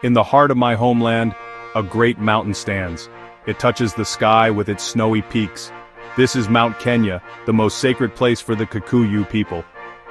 In the heart of my homeland, a great mountain stands. It touches the sky with its snowy peaks. This is Mount Kenya, the most sacred place for the Kikuyu people.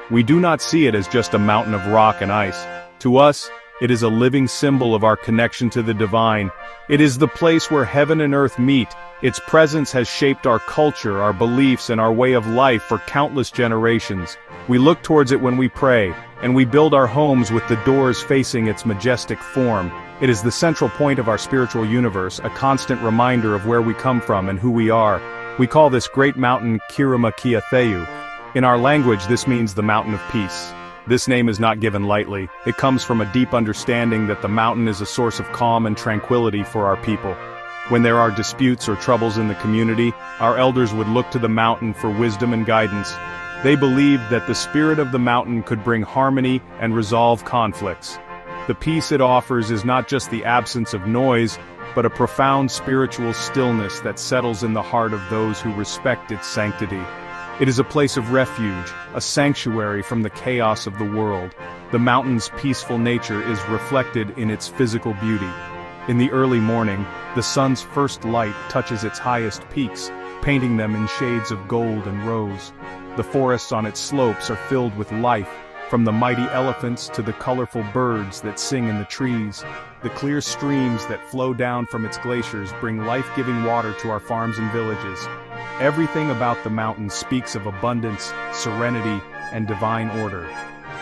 We do not see it as just a mountain of rock and ice. To us, it is a living symbol of our connection to the divine. It is the place where heaven and earth meet. Its presence has shaped our culture, our beliefs, and our way of life for countless generations. We look towards it when we pray, and we build our homes with the doors facing its majestic form. It is the central point of our spiritual universe, a constant reminder of where we come from and who we are. We call this great mountain Kirima Kia Thayu. In our language, this means the mountain of peace. This name is not given lightly. It comes from a deep understanding that the mountain is a source of calm and tranquility for our people. When there are disputes or troubles in the community, our elders would look to the mountain for wisdom and guidance. They believed that the spirit of the mountain could bring harmony and resolve conflicts. The peace it offers is not just the absence of noise, but a profound spiritual stillness that settles in the heart of those who respect its sanctity. It is a place of refuge, a sanctuary from the chaos of the world. The mountain's peaceful nature is reflected in its physical beauty. In the early morning, the sun's first light touches its highest peaks, painting them in shades of gold and rose. The forests on its slopes are filled with life, from the mighty elephants to the colorful birds that sing in the trees. The clear streams that flow down from its glaciers bring life-giving water to our farms and villages. Everything about the mountain speaks of abundance, serenity, and divine order.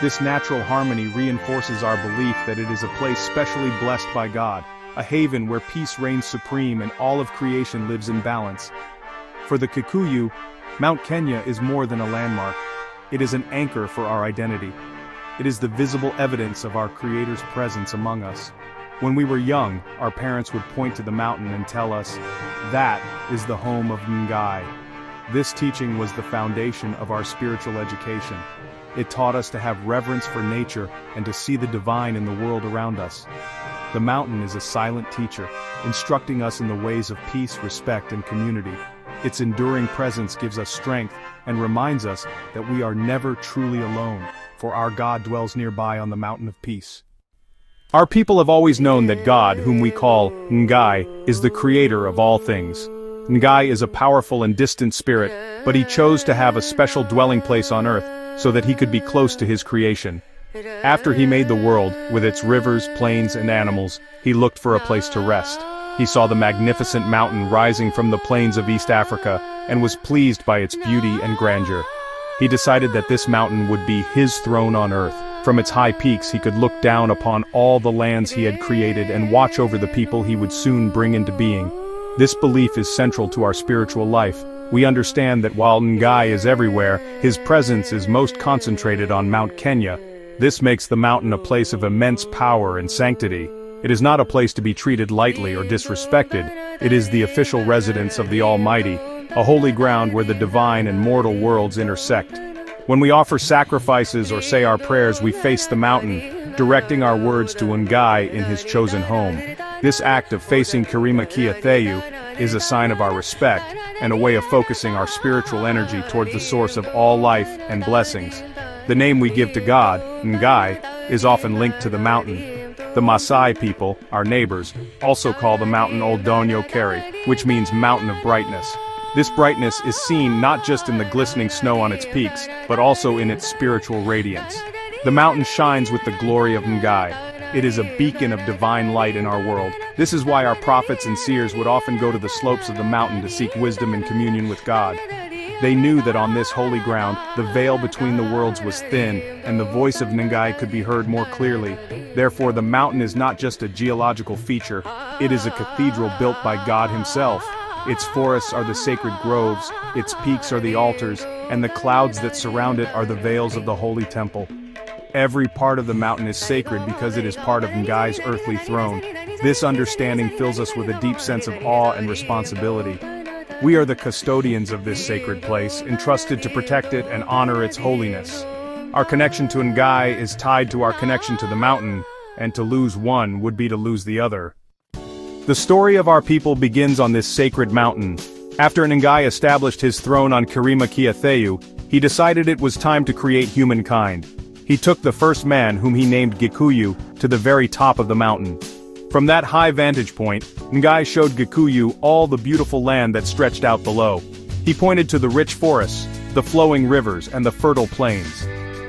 This natural harmony reinforces our belief that it is a place specially blessed by God, a haven where peace reigns supreme and all of creation lives in balance. For the Kikuyu, Mount Kenya is more than a landmark. It is an anchor for our identity. It is the visible evidence of our Creator's presence among us. When we were young, our parents would point to the mountain and tell us, "That is the home of Ngai." This teaching was the foundation of our spiritual education. It taught us to have reverence for nature and to see the divine in the world around us. The mountain is a silent teacher, instructing us in the ways of peace, respect, and community. Its enduring presence gives us strength and reminds us that we are never truly alone, for our God dwells nearby on the mountain of peace. Our people have always known that God, whom we call Ngai, is the creator of all things. Ngai is a powerful and distant spirit, but he chose to have a special dwelling place on earth so that he could be close to his creation. After he made the world, with its rivers, plains, and animals, he looked for a place to rest. He saw the magnificent mountain rising from the plains of East Africa, and was pleased by its beauty and grandeur. He decided that this mountain would be his throne on earth. From its high peaks he could look down upon all the lands he had created and watch over the people he would soon bring into being. This belief is central to our spiritual life. We understand that while Ngai is everywhere, his presence is most concentrated on Mount Kenya. This makes the mountain a place of immense power and sanctity. It is not a place to be treated lightly or disrespected. It is the official residence of the Almighty, a holy ground where the divine and mortal worlds intersect. When we offer sacrifices or say our prayers, we face the mountain, directing our words to Ngai in his chosen home. This act of facing Kirima Kia Thayu is a sign of our respect and a way of focusing our spiritual energy towards the source of all life and blessings. The name we give to God, Ngai, is often linked to the mountain. The Maasai people, our neighbors, also call the mountain Oldonyo Keri, which means mountain of brightness. This brightness is seen not just in the glistening snow on its peaks, but also in its spiritual radiance. The mountain shines with the glory of Ngai. It is a beacon of divine light in our world. This is why our prophets and seers would often go to the slopes of the mountain to seek wisdom and communion with God. They knew that on this holy ground, the veil between the worlds was thin, and the voice of Ngai could be heard more clearly. Therefore, the mountain is not just a geological feature, it is a cathedral built by God himself. Its forests are the sacred groves, its peaks are the altars, and the clouds that surround it are the veils of the holy temple. Every part of the mountain is sacred because it is part of Ngai's earthly throne. This understanding fills us with a deep sense of awe and responsibility. We are the custodians of this sacred place, entrusted to protect it and honor its holiness. Our connection to Ngai is tied to our connection to the mountain, and to lose one would be to lose the other. The story of our people begins on this sacred mountain. After Ngai established his throne on Kirima Kia Thayu, he decided it was time to create humankind. He took the first man, whom he named Kikuyu, to the very top of the mountain. From that high vantage point, Ngai showed Kikuyu all the beautiful land that stretched out below. He pointed to the rich forests, the flowing rivers, and the fertile plains.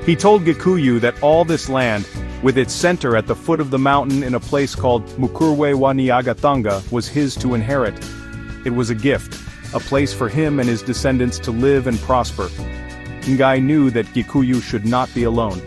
He told Kikuyu that all this land, with its center at the foot of the mountain in a place called Mukurwe wa Niagatanga, was his to inherit. It was a gift, a place for him and his descendants to live and prosper. Ngai knew that Kikuyu should not be alone.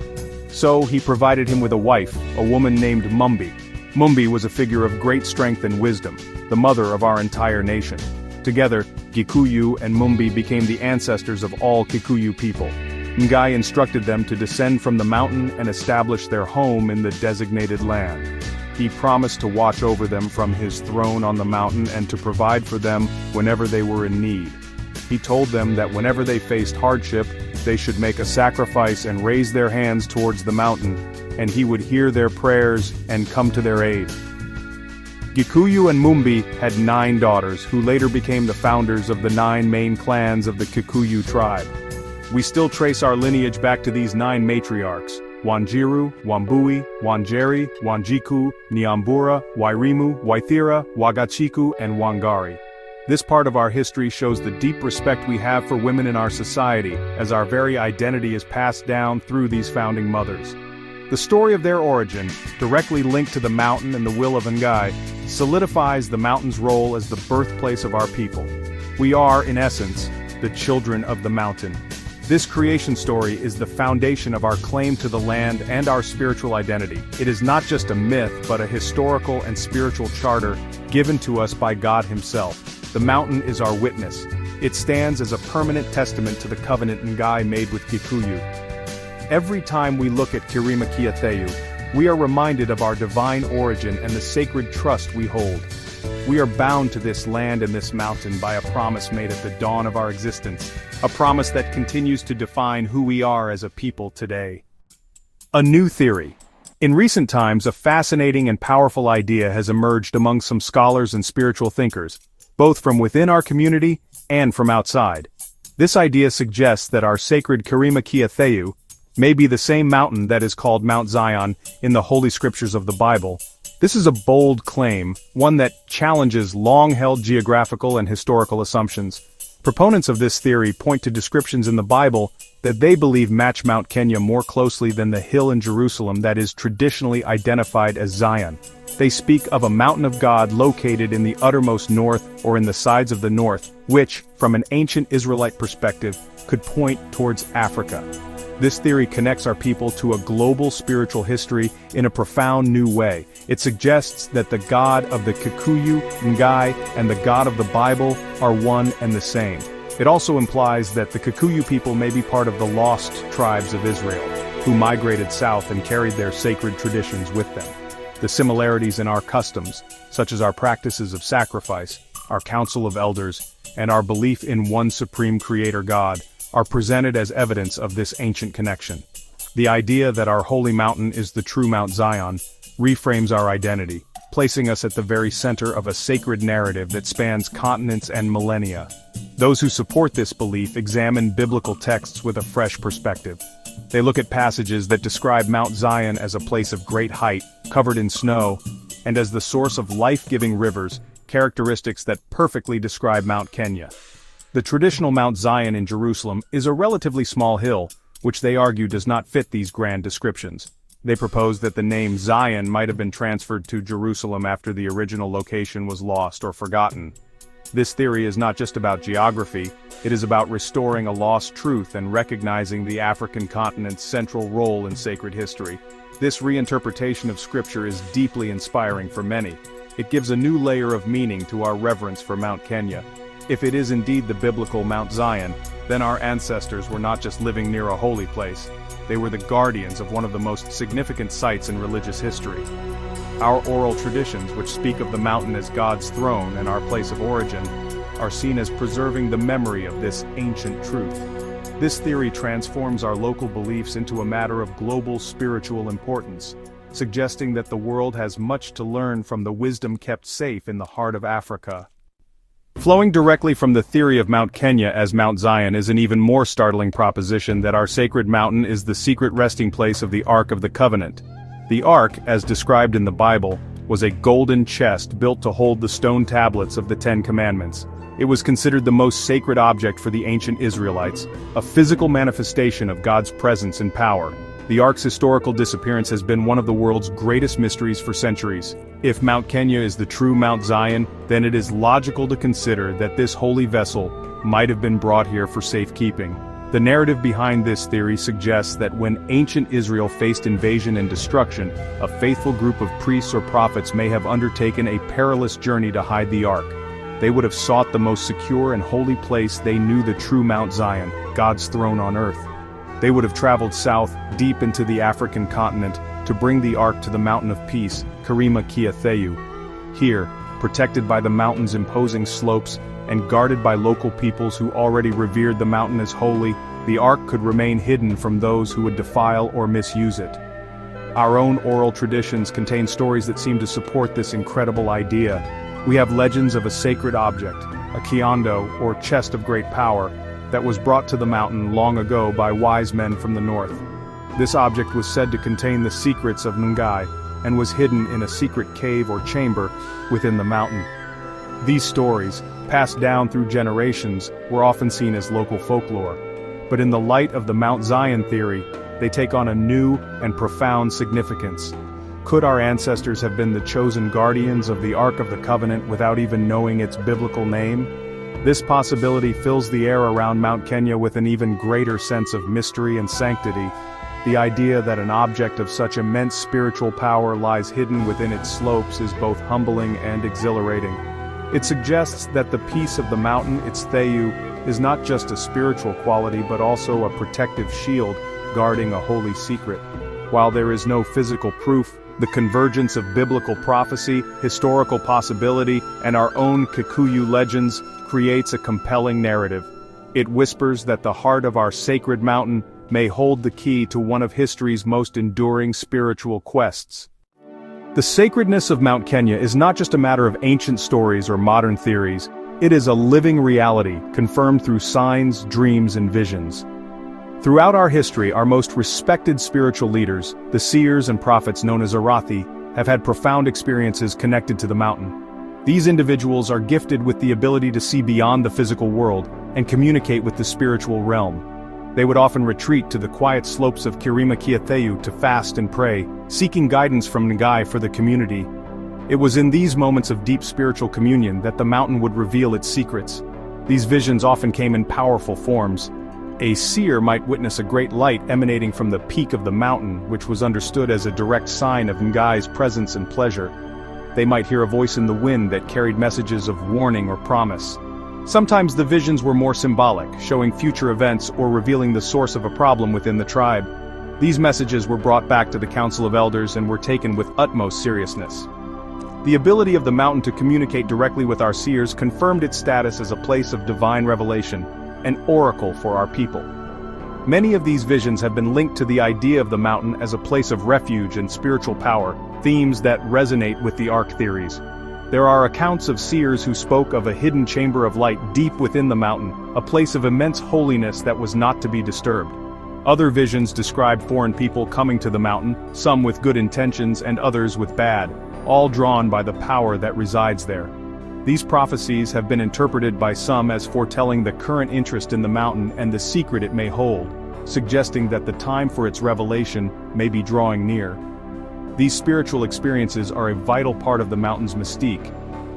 So he provided him with a wife, a woman named Mumbi. Mumbi was a figure of great strength and wisdom, the mother of our entire nation. Together, Kikuyu and Mumbi became the ancestors of all Kikuyu people. Ngai instructed them to descend from the mountain and establish their home in the designated land. He promised to watch over them from his throne on the mountain and to provide for them whenever they were in need. He told them that whenever they faced hardship, they should make a sacrifice and raise their hands towards the mountain, and he would hear their prayers and come to their aid. Kikuyu and Mumbi had 9 daughters who later became the founders of the 9 main clans of the Kikuyu tribe. We still trace our lineage back to these 9 matriarchs: Wanjiru, Wambui, Wanjeri, Wanjiku, Nyambura, Wairimu, Waithira, Wagachiku, and Wangari. This part of our history shows the deep respect we have for women in our society, as our very identity is passed down through these founding mothers. The story of their origin, directly linked to the mountain and the will of Ngai, solidifies the mountain's role as the birthplace of our people. We are, in essence, the children of the mountain. This creation story is the foundation of our claim to the land and our spiritual identity. It is not just a myth but a historical and spiritual charter given to us by God Himself. The mountain is our witness. It stands as a permanent testament to the covenant Ngai made with Kikuyu. Every time we look at Kirima Kia Thayu, we are reminded of our divine origin and the sacred trust we hold. We are bound to this land and this mountain by a promise made at the dawn of our existence, a promise that continues to define who we are as a people today. A new theory. In recent times, a fascinating and powerful idea has emerged among some scholars and spiritual thinkers, both from within our community and from outside. This idea suggests that our sacred Kirima Kia Thayu may be the same mountain that is called Mount Zion in the Holy Scriptures of the Bible. This is a bold claim, one that challenges long-held geographical and historical assumptions. Proponents of this theory point to descriptions in the Bible that they believe match Mount Kenya more closely than the hill in Jerusalem that is traditionally identified as Zion. They speak of a mountain of God located in the uttermost north or in the sides of the north, which, from an ancient Israelite perspective, could point towards Africa. This theory connects our people to a global spiritual history in a profound new way. It suggests that the God of the Kikuyu, Ngai, and the God of the Bible are one and the same. It also implies that the Kikuyu people may be part of the lost tribes of Israel, who migrated south and carried their sacred traditions with them. The similarities in our customs, such as our practices of sacrifice, our council of elders, and our belief in one supreme creator God, are presented as evidence of this ancient connection. The idea that our holy mountain is the true Mount Zion reframes our identity, placing us at the very center of a sacred narrative that spans continents and millennia. Those who support this belief examine biblical texts with a fresh perspective. They look at passages that describe Mount Zion as a place of great height, covered in snow, and as the source of life-giving rivers, characteristics that perfectly describe Mount Kenya. The traditional Mount Zion in Jerusalem is a relatively small hill, which they argue does not fit these grand descriptions. They propose that the name Zion might have been transferred to Jerusalem after the original location was lost or forgotten. This theory is not just about geography, it is about restoring a lost truth and recognizing the African continent's central role in sacred history. This reinterpretation of Scripture is deeply inspiring for many. It gives a new layer of meaning to our reverence for Mount Kenya. If it is indeed the biblical Mount Zion, then our ancestors were not just living near a holy place, they were the guardians of one of the most significant sites in religious history. Our oral traditions, which speak of the mountain as God's throne and our place of origin, are seen as preserving the memory of this ancient truth. This theory transforms our local beliefs into a matter of global spiritual importance, suggesting that the world has much to learn from the wisdom kept safe in the heart of Africa. Flowing directly from the theory of Mount Kenya as Mount Zion is an even more startling proposition that our sacred mountain is the secret resting place of the Ark of the Covenant. The Ark, as described in the Bible, was a golden chest built to hold the stone tablets of the Ten Commandments. It was considered the most sacred object for the ancient Israelites, a physical manifestation of God's presence and power. The Ark's historical disappearance has been one of the world's greatest mysteries for centuries. If Mount Kenya is the true Mount Zion, then it is logical to consider that this holy vessel might have been brought here for safekeeping. The narrative behind this theory suggests that when ancient Israel faced invasion and destruction, a faithful group of priests or prophets may have undertaken a perilous journey to hide the Ark. They would have sought the most secure and holy place they knew, the true Mount Zion, God's throne on earth. They would have traveled south, deep into the African continent, to bring the Ark to the Mountain of Peace, Kirima Kia Thayu. Here, protected by the mountain's imposing slopes, and guarded by local peoples who already revered the mountain as holy, the Ark could remain hidden from those who would defile or misuse it. Our own oral traditions contain stories that seem to support this incredible idea. We have legends of a sacred object, a kiando, or chest of great power, that was brought to the mountain long ago by wise men from the north. This object was said to contain the secrets of Ngai, and was hidden in a secret cave or chamber within the mountain. These stories, passed down through generations, were often seen as local folklore. But in the light of the Mount Zion theory, they take on a new and profound significance. Could our ancestors have been the chosen guardians of the Ark of the Covenant without even knowing its biblical name? This possibility fills the air around Mount Kenya with an even greater sense of mystery and sanctity. The idea that an object of such immense spiritual power lies hidden within its slopes is both humbling and exhilarating. It suggests that the peace of the mountain, its Thayu, is not just a spiritual quality but also a protective shield guarding a holy secret. While there is no physical proof, the convergence of biblical prophecy, historical possibility, and our own Kikuyu legends creates a compelling narrative. It whispers that the heart of our sacred mountain may hold the key to one of history's most enduring spiritual quests. The sacredness of Mount Kenya is not just a matter of ancient stories or modern theories. It is a living reality, confirmed through signs, dreams, and visions. Throughout our history, our most respected spiritual leaders, the seers and prophets known as Arathi, have had profound experiences connected to the mountain. These individuals are gifted with the ability to see beyond the physical world and communicate with the spiritual realm. They would often retreat to the quiet slopes of Kirima Kia Thayu to fast and pray, seeking guidance from Ngai for the community. It was in these moments of deep spiritual communion that the mountain would reveal its secrets. These visions often came in powerful forms. A seer might witness a great light emanating from the peak of the mountain, which was understood as a direct sign of Ngai's presence and pleasure. They might hear a voice in the wind that carried messages of warning or promise. Sometimes the visions were more symbolic, showing future events or revealing the source of a problem within the tribe. These messages were brought back to the Council of Elders and were taken with utmost seriousness. The ability of the mountain to communicate directly with our seers confirmed its status as a place of divine revelation, an oracle for our people. Many of these visions have been linked to the idea of the mountain as a place of refuge and spiritual power, themes that resonate with the Ark theories. There are accounts of seers who spoke of a hidden chamber of light deep within the mountain, a place of immense holiness that was not to be disturbed. Other visions describe foreign people coming to the mountain, some with good intentions and others with bad, all drawn by the power that resides there. These prophecies have been interpreted by some as foretelling the current interest in the mountain and the secret it may hold, suggesting that the time for its revelation may be drawing near. These spiritual experiences are a vital part of the mountain's mystique.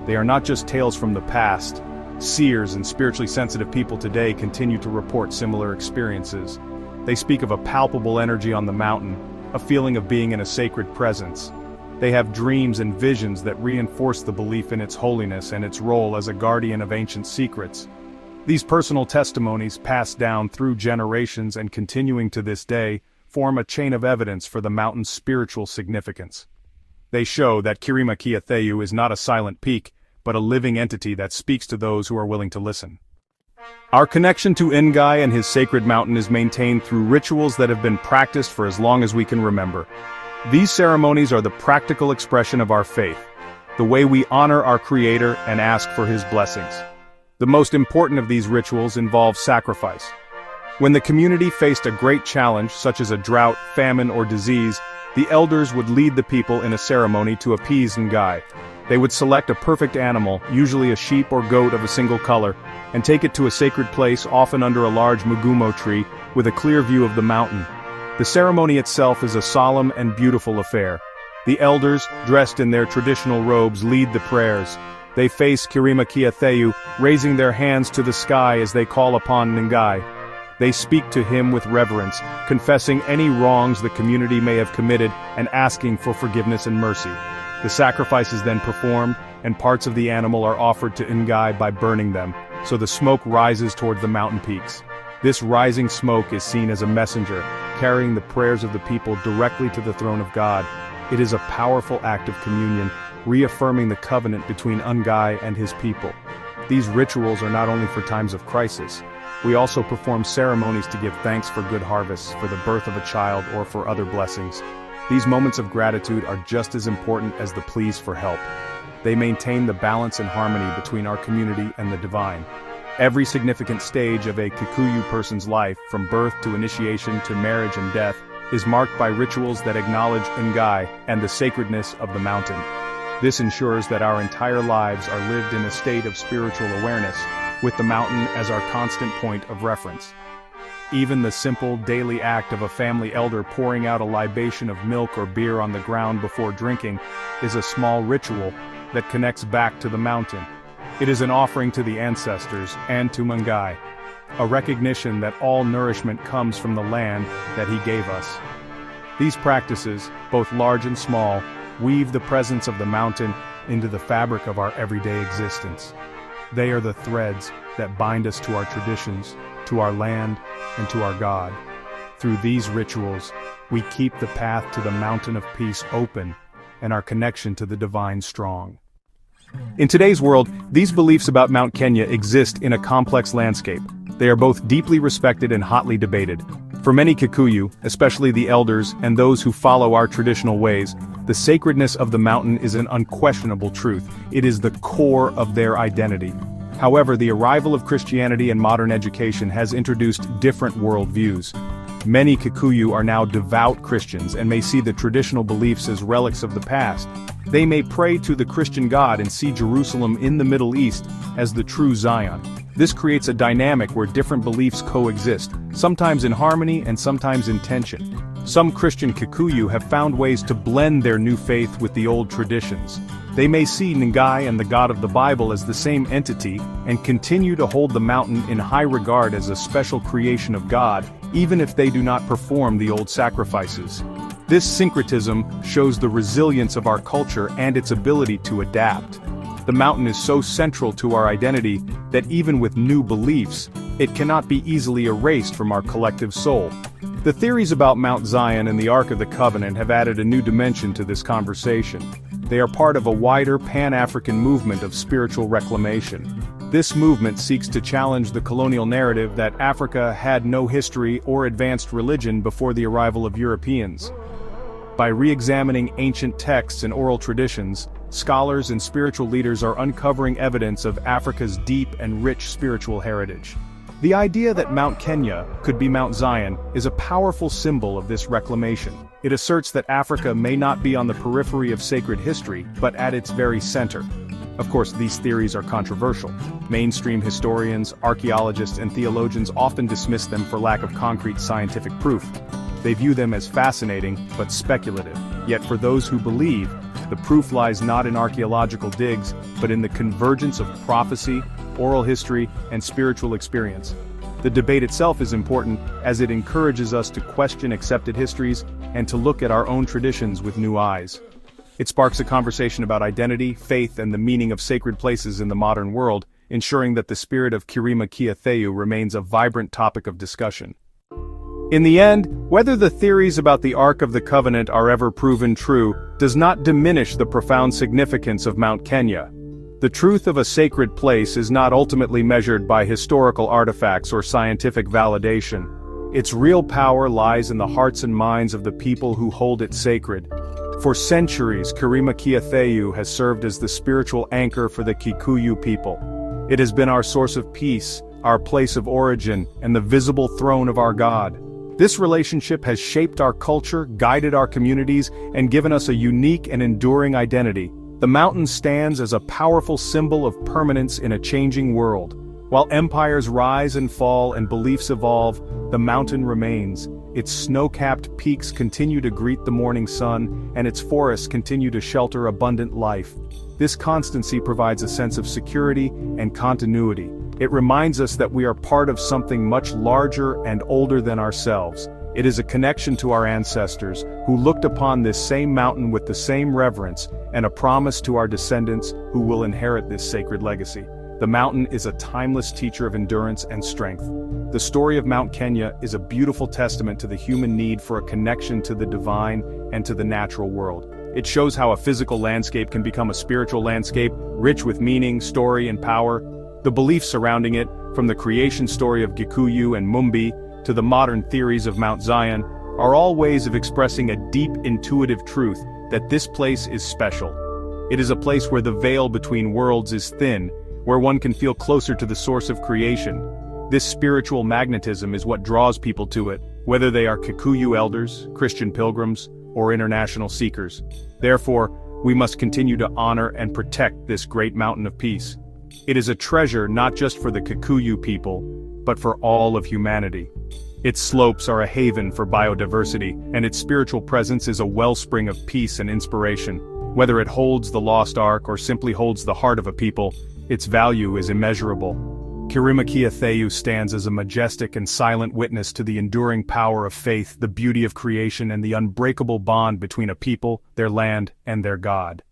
They are not just tales from the past. Seers and spiritually sensitive people today continue to report similar experiences. They speak of a palpable energy on the mountain, a feeling of being in a sacred presence. They have dreams and visions that reinforce the belief in its holiness and its role as a guardian of ancient secrets. These personal testimonies, passed down through generations and continuing to this day, form a chain of evidence for the mountain's spiritual significance. They show that Kirima Kia Thayu is not a silent peak, but a living entity that speaks to those who are willing to listen. Our connection to Ngai and his sacred mountain is maintained through rituals that have been practiced for as long as we can remember. These ceremonies are the practical expression of our faith, the way we honor our Creator and ask for His blessings. The most important of these rituals involve sacrifice. When the community faced a great challenge, such as a drought, famine, or disease, The elders would lead the people in a ceremony to appease Ngai. They would select a perfect animal, usually a sheep or goat of a single color, and take it to a sacred place, often under a large mugumo tree, with a clear view of the mountain. The ceremony itself is a solemn and beautiful affair. The elders, dressed in their traditional robes, lead the prayers. They face Kirima Kia Thayu, raising their hands to the sky as they call upon Ngai. They speak to him with reverence, confessing any wrongs the community may have committed and asking for forgiveness and mercy. The sacrifice is then performed, and parts of the animal are offered to Ngai by burning them, so the smoke rises toward the mountain peaks. This rising smoke is seen as a messenger, carrying the prayers of the people directly to the throne of God. It is a powerful act of communion, reaffirming the covenant between Ngai and his people. These rituals are not only for times of crisis. We also perform ceremonies to give thanks for good harvests, for the birth of a child, or for other blessings. These moments of gratitude are just as important as the pleas for help. They maintain the balance and harmony between our community and the divine. Every significant stage of a Kikuyu person's life, from birth to initiation to marriage and death, is marked by rituals that acknowledge Ngai and the sacredness of the mountain. This ensures that our entire lives are lived in a state of spiritual awareness, with the mountain as our constant point of reference. Even the simple daily act of a family elder pouring out a libation of milk or beer on the ground before drinking is a small ritual that connects back to the mountain. It is an offering to the ancestors and to Ngai, a recognition that all nourishment comes from the land that he gave us. These practices, both large and small, weave the presence of the mountain into the fabric of our everyday existence. They are the threads that bind us to our traditions, to our land, and to our God. Through these rituals, we keep the path to the mountain of peace open and our connection to the divine strong. In today's world, these beliefs about Mount Kenya exist in a complex landscape. They are both deeply respected and hotly debated. For many Kikuyu, especially the elders and those who follow our traditional ways, the sacredness of the mountain is an unquestionable truth. It is the core of their identity. However, the arrival of Christianity and modern education has introduced different worldviews. Many Kikuyu are now devout Christians and may see the traditional beliefs as relics of the past. They may pray to the Christian God and see Jerusalem in the Middle East as the true Zion. This creates a dynamic where different beliefs coexist, sometimes in harmony and sometimes in tension. Some Christian Kikuyu have found ways to blend their new faith with the old traditions. They may see Ngai and the God of the Bible as the same entity and continue to hold the mountain in high regard as a special creation of God, even if they do not perform the old sacrifices. This syncretism shows the resilience of our culture and its ability to adapt. The mountain is so central to our identity that even with new beliefs, it cannot be easily erased from our collective soul. The theories about Mount Zion and the Ark of the Covenant have added a new dimension to this conversation. They are part of a wider Pan-African movement of spiritual reclamation. This movement seeks to challenge the colonial narrative that Africa had no history or advanced religion before the arrival of Europeans. By re-examining ancient texts and oral traditions, scholars and spiritual leaders are uncovering evidence of Africa's deep and rich spiritual heritage. The idea that Mount Kenya could be Mount Zion is a powerful symbol of this reclamation. It asserts that Africa may not be on the periphery of sacred history, but at its very center. Of course, these theories are controversial. Mainstream historians, archaeologists, and theologians often dismiss them for lack of concrete scientific proof. They view them as fascinating, but speculative. Yet for those who believe, the proof lies not in archaeological digs, but in the convergence of prophecy, oral history, and spiritual experience. The debate itself is important, as it encourages us to question accepted histories and to look at our own traditions with new eyes. It sparks a conversation about identity, faith, and the meaning of sacred places in the modern world, ensuring that the spirit of Kirima Kia Thayu remains a vibrant topic of discussion. In the end, whether the theories about the Ark of the Covenant are ever proven true does not diminish the profound significance of Mount Kenya. The truth of a sacred place is not ultimately measured by historical artifacts or scientific validation. Its real power lies in the hearts and minds of the people who hold it sacred. For centuries, Kirima Kia Thayu has served as the spiritual anchor for the Kikuyu people. It has been our source of peace, our place of origin, and the visible throne of our God. This relationship has shaped our culture, guided our communities, and given us a unique and enduring identity. The mountain stands as a powerful symbol of permanence in a changing world. While empires rise and fall and beliefs evolve, the mountain remains. Its snow-capped peaks continue to greet the morning sun, and its forests continue to shelter abundant life. This constancy provides a sense of security and continuity. It reminds us that we are part of something much larger and older than ourselves. It is a connection to our ancestors, who looked upon this same mountain with the same reverence, and a promise to our descendants who will inherit this sacred legacy. The mountain is a timeless teacher of endurance and strength. The story of Mount Kenya is a beautiful testament to the human need for a connection to the divine and to the natural world. It shows how a physical landscape can become a spiritual landscape, rich with meaning, story, and power. The beliefs surrounding it, from the creation story of Kikuyu and Mumbi, to the modern theories of Mount Zion, are all ways of expressing a deep intuitive truth that this place is special. It is a place where the veil between worlds is thin, where one can feel closer to the source of creation. This spiritual magnetism is what draws people to it, whether they are Kikuyu elders, Christian pilgrims, or international seekers. Therefore, we must continue to honor and protect this great mountain of peace. It is a treasure not just for the Kikuyu people, but for all of humanity. Its slopes are a haven for biodiversity, and its spiritual presence is a wellspring of peace and inspiration. Whether it holds the lost ark or simply holds the heart of a people, its value is immeasurable. Kirima Kia Thayu stands as a majestic and silent witness to the enduring power of faith, the beauty of creation, and the unbreakable bond between a people, their land, and their God.